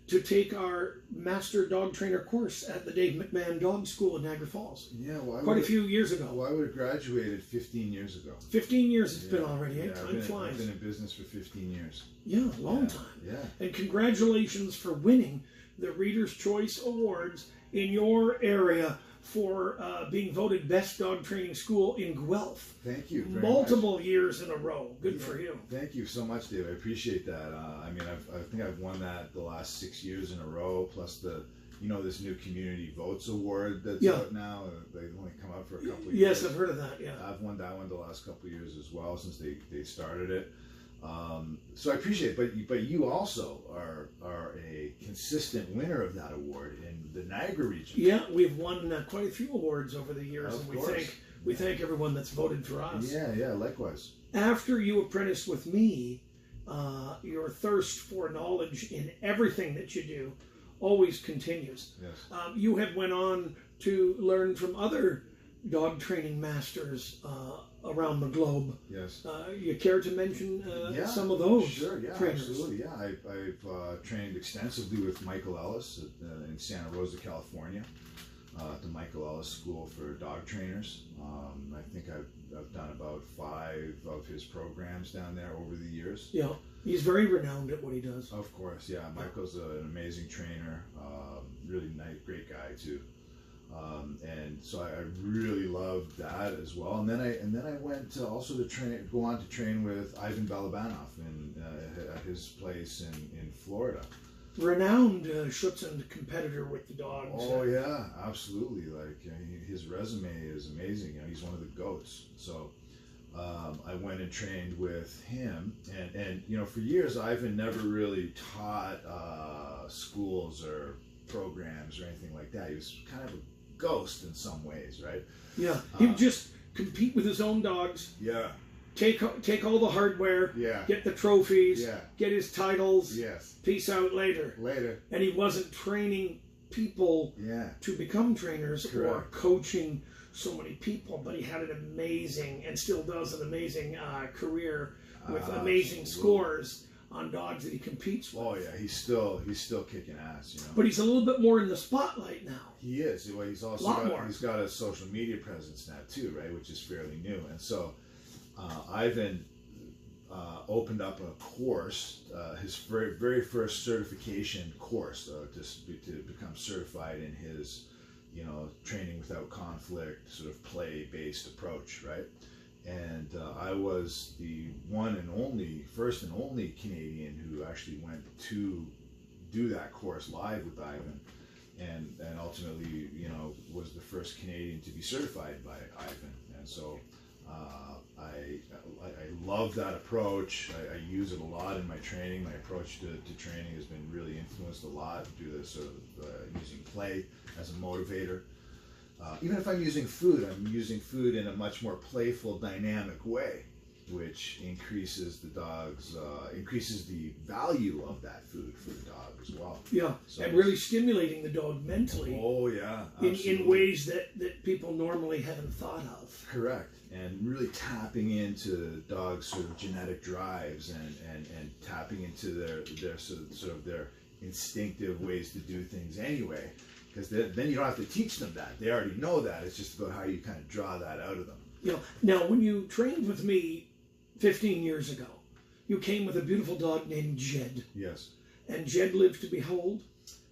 to take our master dog trainer course at the Dave McMahon Dog School in Niagara Falls? Yeah, well, quite a few years ago. Well, I would have graduated 15 years ago. 15 years it's been already, eh? Time flies. I've been in business for 15 years. Yeah, long time. Yeah. And congratulations for winning the Reader's Choice Awards in your area for being voted best dog training school in Guelph. Thank you very Multiple years in a row. Good for you. Thank you so much, Dave. I appreciate that. I think I've won that the last 6 years in a row, plus this new community votes award that's out now. They've only come out for a couple of years. Yes, I've heard of that, yeah. I've won that one the last couple of years as well since they started it. So I appreciate it, but you also are a consistent winner of that award in the Niagara region. Yeah, we've won quite a few awards over the years, and we thank We thank everyone that's voted for us. Yeah, likewise. After you apprenticed with me, your thirst for knowledge in everything that you do always continues. Yes. You have went on to learn from other dog training masters around the globe. Yes. You care to mention some of those Sure, yeah, trainers? absolutely. Yeah, I've trained extensively with Michael Ellis in Santa Rosa, California, at the Michael Ellis School for Dog Trainers. I think I've done about 5 of his programs down there over the years. Yeah, he's very renowned at what he does. Of course, yeah. Michael's an amazing trainer, really nice, great guy too. And so I really loved that as well. And then I went to also to go on to train with Ivan Balabanov at his place in Florida. Renowned Shute competitor with the dogs. Oh yeah, absolutely. Like his resume is amazing. He's one of the GOATs. So I went and trained with him, and for years Ivan never really taught schools or programs or anything like that. He was kind of a ghost in some ways, right? Yeah, he would just compete with his own dogs. Yeah. Take all the hardware. Yeah. Get the trophies. Yeah. Get his titles. Yes. Peace out later. And he wasn't training people to become trainers or coaching so many people, but he had an amazing, and still does an amazing career with amazing scores on dogs that he competes with. Oh yeah, he's still kicking ass, But he's a little bit more in the spotlight now. He is. Well, he's also got a social media presence now too, right? Which is fairly new. And so Ivan opened up a course, his very first certification course, to become certified in his, training without conflict, sort of play-based approach, right? And I was the first and only Canadian who actually went to do that course live with Ivan, and ultimately, was the first Canadian to be certified by Ivan. And so I love that approach. I use it a lot in my training. My approach to training has been really influenced a lot through this sort of using play as a motivator. Even if I'm using food in a much more playful, dynamic way, which increases increases the value of that food for the dog as well. Yeah, so and really stimulating the dog mentally. Oh yeah, in ways that people normally haven't thought of. Correct, and really tapping into dogs' sort of genetic drives and tapping into their sort of their instinctive ways to do things anyway. Because then you don't have to teach them that. They already know that. It's just about how you kind of draw that out of them. Now, when you trained with me 15 years ago, you came with a beautiful dog named Jed. Yes. And Jed lived to be how old?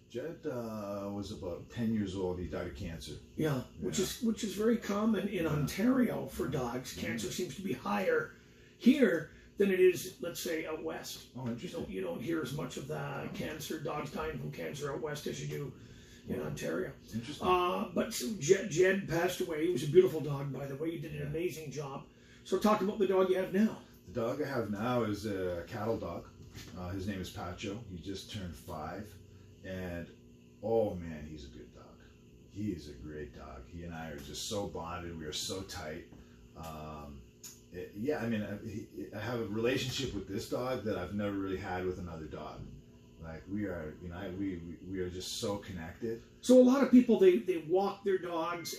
Jed was about 10 years old. He died of cancer. Yeah, which is very common in Ontario for dogs. Cancer seems to be higher here than it is, let's say, out west. Oh, interesting. You don't hear as much of the cancer, dogs dying from cancer out west as you do in Ontario. Interesting. But so Jed passed away. He was a beautiful dog, by the way. You did an amazing job. So talk about the dog you have now. The dog I have now is a cattle dog. His name is Pacho. He just turned 5. And, oh man, he's a good dog. He is a great dog. He and I are just so bonded. We are so tight. I have a relationship with this dog that I've never really had with another dog. Like we are, we are just so connected. So a lot of people they walk their dogs,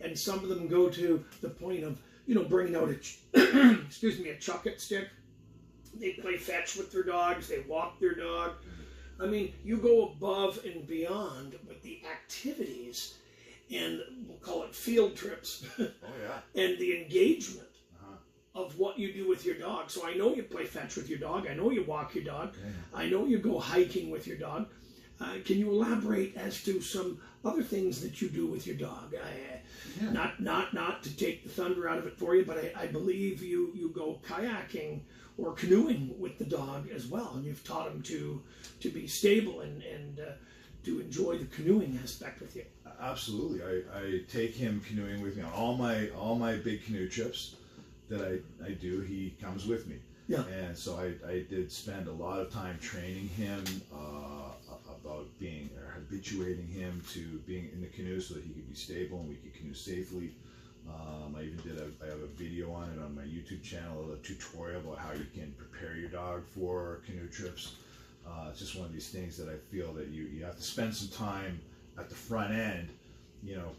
and some of them go to the point of bringing out a a chuck-it stick. They play fetch with their dogs. They walk their dog. I mean, you go above and beyond with the activities, and we'll call it field trips. Oh yeah. And the engagement of what you do with your dog. So I know you play fetch with your dog. I know you walk your dog. Yeah. I know you go hiking with your dog. Can you elaborate as to some other things that you do with your dog? Not to take the thunder out of it for you, but I believe you go kayaking or canoeing with the dog as well, and you've taught him to be stable and to enjoy the canoeing aspect with you. Absolutely, I take him canoeing with me on all my big canoe trips that I do. He comes with me. Yeah. And so I did spend a lot of time training him about habituating him to being in the canoe so that he could be stable and we could canoe safely. I even I have a video on it on my YouTube channel, a tutorial about how you can prepare your dog for canoe trips. It's just one of these things that I feel that you have to spend some time at the front end,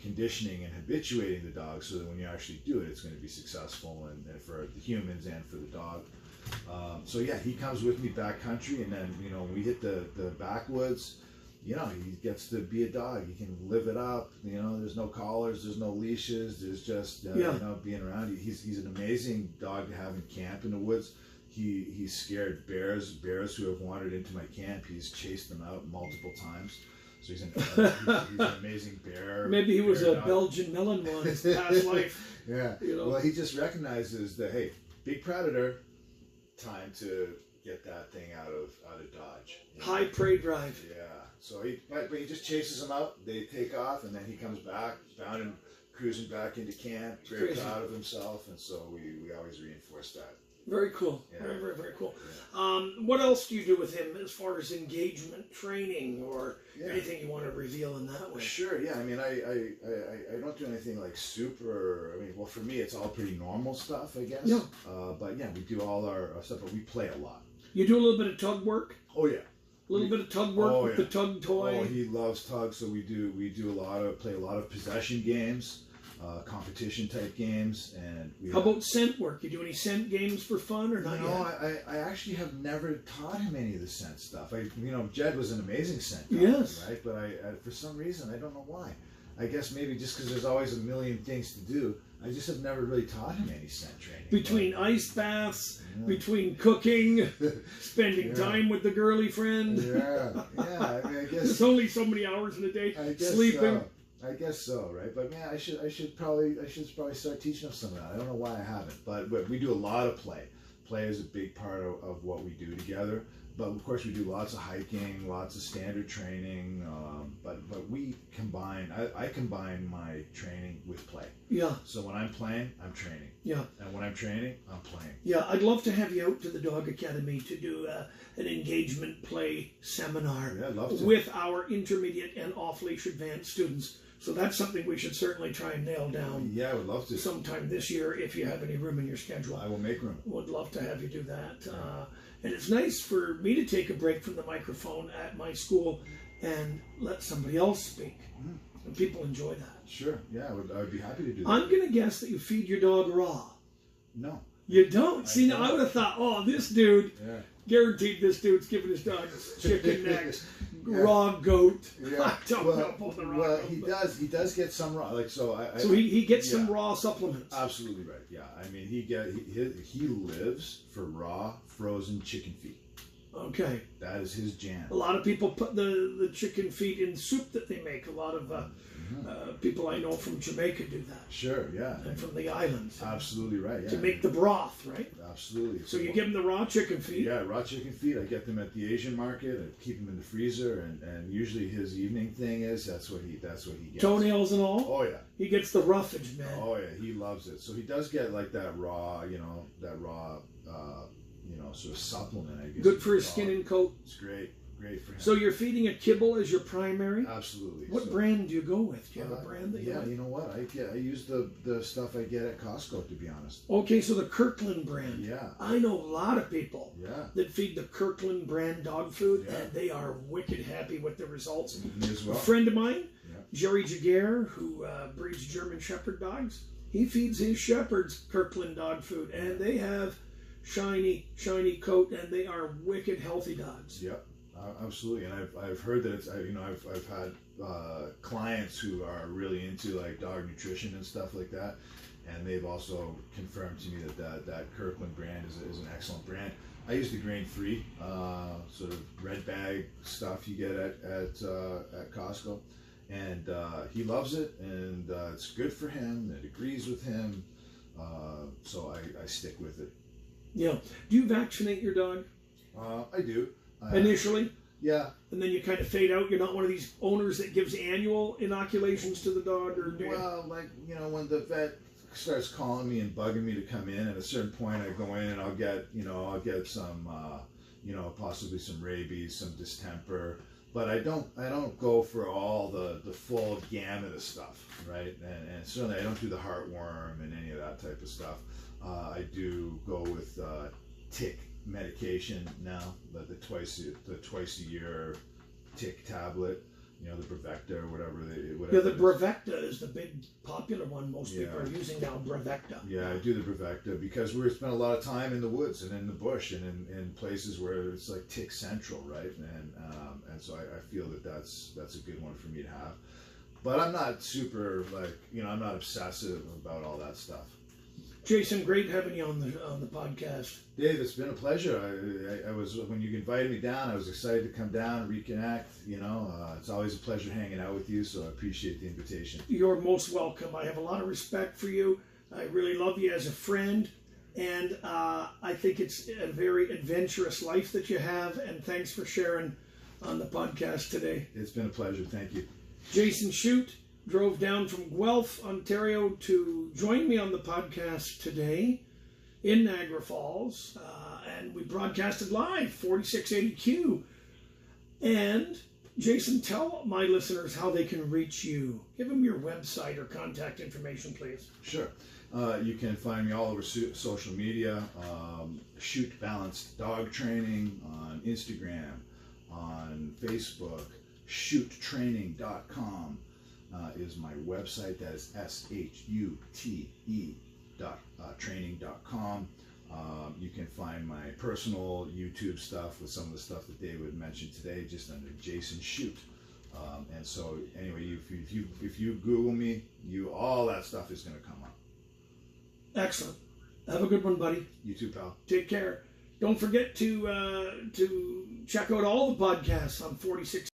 conditioning and habituating the dog so that when you actually do it, it's going to be successful and for the humans and for the dog. So yeah, he comes with me backcountry, and then when we hit the backwoods, he gets to be a dog. He can live it up. There's no collars, there's no leashes. There's just being around. He's an amazing dog to have in camp in the woods. He's scared bears who have wandered into my camp. He's chased them out multiple times. So he's an amazing bear. Maybe he was a dog. Belgian melon one in his past life. Yeah. Well, he just recognizes that, hey, big predator, time to get that thing out of Dodge. High prey drive. Yeah. So he just chases them out. They take off, and then he comes back, found him cruising back into camp, very proud of himself, and so we always reinforce that. Very cool. Yeah. Very, very, very cool. Yeah. What else do you do with him as far as engagement training or anything you want to reveal in that way? Sure. Yeah. I mean, I don't do anything like super. Well, for me, it's all pretty normal stuff, I guess. Yeah. But yeah, we do all our stuff, but we play a lot. You do a little bit of tug work? Oh yeah. A little bit of tug work with the tug toy. Oh, he loves tug, so we do play a lot of possession games. Competition type games, and how about scent work? You do any scent games for fun or not? No, I actually have never taught him any of the scent stuff. Jed was an amazing scent guy, yes, right? But I for some reason I don't know why. I guess maybe just because there's always a million things to do. I just have never really taught him any scent training. Between ice baths, between cooking, spending time with the girly friend. Yeah. I mean, I guess there's only so many hours in a day. I guess sleeping. I guess so, right? But man, I should probably start teaching them some of that. I don't know why I haven't, but we do a lot of play. Play is a big part of what we do together. But of course, we do lots of hiking, lots of standard training. But we combine. I combine my training with play. Yeah. So when I'm playing, I'm training. Yeah. And when I'm training, I'm playing. Yeah, I'd love to have you out to the Dog Academy to do an engagement play seminar. Yeah, I'd love to. With our intermediate and off-leash advanced students. So that's something we should certainly try and nail down. Yeah, I would love to. Sometime this year, if you have any room in your schedule. I will make room. Would love to have you do that. And it's nice for me to take a break from the microphone at my school and let somebody else speak. And people enjoy that. Sure. Yeah, I would be happy to do that. I'm going to guess that you feed your dog raw. No. You don't? See, now I would have thought, oh, this dude, guaranteed this dude's giving his dog chicken necks, raw goat. Yeah. I don't know about the raw goat. He does get some raw. So he gets some raw supplements. Absolutely right. Yeah. I mean, he lives for raw frozen chicken feet. Okay. That is his jam. A lot of people put the chicken feet in soup that they make. A lot of people I know from Jamaica do that. Sure, yeah. And from the islands. Absolutely right, yeah. To make the broth, right? Absolutely. So you give them the raw chicken feet? Yeah, raw chicken feet. I get them at the Asian market. I keep them in the freezer, and usually his evening thing is that's what he gets. Toenails and all? Oh, yeah. He gets the roughage, man. Oh, yeah. He loves it. So he does get like that raw, sort of supplement, I guess. Good for his skin and coat. It's great. Great for him. So you're feeding a kibble as your primary? Absolutely. What brand do you go with? Do you have a brand that you like? You know what? I use the stuff I get at Costco, to be honest. Okay, so the Kirkland brand. Yeah. I know a lot of people that feed the Kirkland brand dog food, and they are wicked happy with the results. Me as well. A friend of mine, Jerry Jaguar, who breeds German Shepherd dogs, he feeds his shepherds Kirkland dog food, and they have shiny coat, and they are wicked healthy dogs. Yep. Absolutely, and I've heard that it's I've had clients who are really into like dog nutrition and stuff like that, and they've also confirmed to me that Kirkland brand is an excellent brand. I use the grain-free sort of red bag stuff you get at Costco, and he loves it, and it's good for him. It agrees with him, so I stick with it. Yeah. Do you vaccinate your dog? I do. Initially? Yeah. And then you kind of fade out? You're not one of these owners that gives annual inoculations to the dog? Or well, when the vet starts calling me and bugging me to come in, at a certain point I go in and I'll get some, possibly some rabies, some distemper, But I don't go for all the full gamut of stuff, right? And certainly I don't do the heartworm and any of that type of stuff. I do go with tick medication now, the twice a year tick tablet. You know, the Bravecta or whatever. Yeah, the Bravecta is the big popular one. Most people are using now, Bravecta. Yeah, I do the Bravecta because we spend a lot of time in the woods and in the bush and in places where it's like tick central, right? And so I feel that's a good one for me to have. But I'm not super I'm not obsessive about all that stuff. Jason, great having you on the podcast. Dave, it's been a pleasure. I was when you invited me down, I was excited to come down and reconnect. It's always a pleasure hanging out with you, so I appreciate the invitation. You're most welcome. I have a lot of respect for you. I really love you as a friend, and I think it's a very adventurous life that you have, and thanks for sharing on the podcast today. It's been a pleasure. Thank you. Jason Shute drove down from Guelph, Ontario to join me on the podcast today in Niagara Falls, and we broadcasted live, 4680Q. And Jason, tell my listeners how they can reach you. Give them your website or contact information, please. Sure. You can find me all over social media. Shute Balanced Dog Training on Instagram, on Facebook. ShuteTraining.com is my website. That is SHUTE.training.com. You can find my personal YouTube stuff with some of the stuff that David mentioned today, just under Jason Shute. And so, anyway, if you Google me, all that stuff is going to come up. Excellent. Have a good one, buddy. You too, pal. Take care. Don't forget to check out all the podcasts on 46.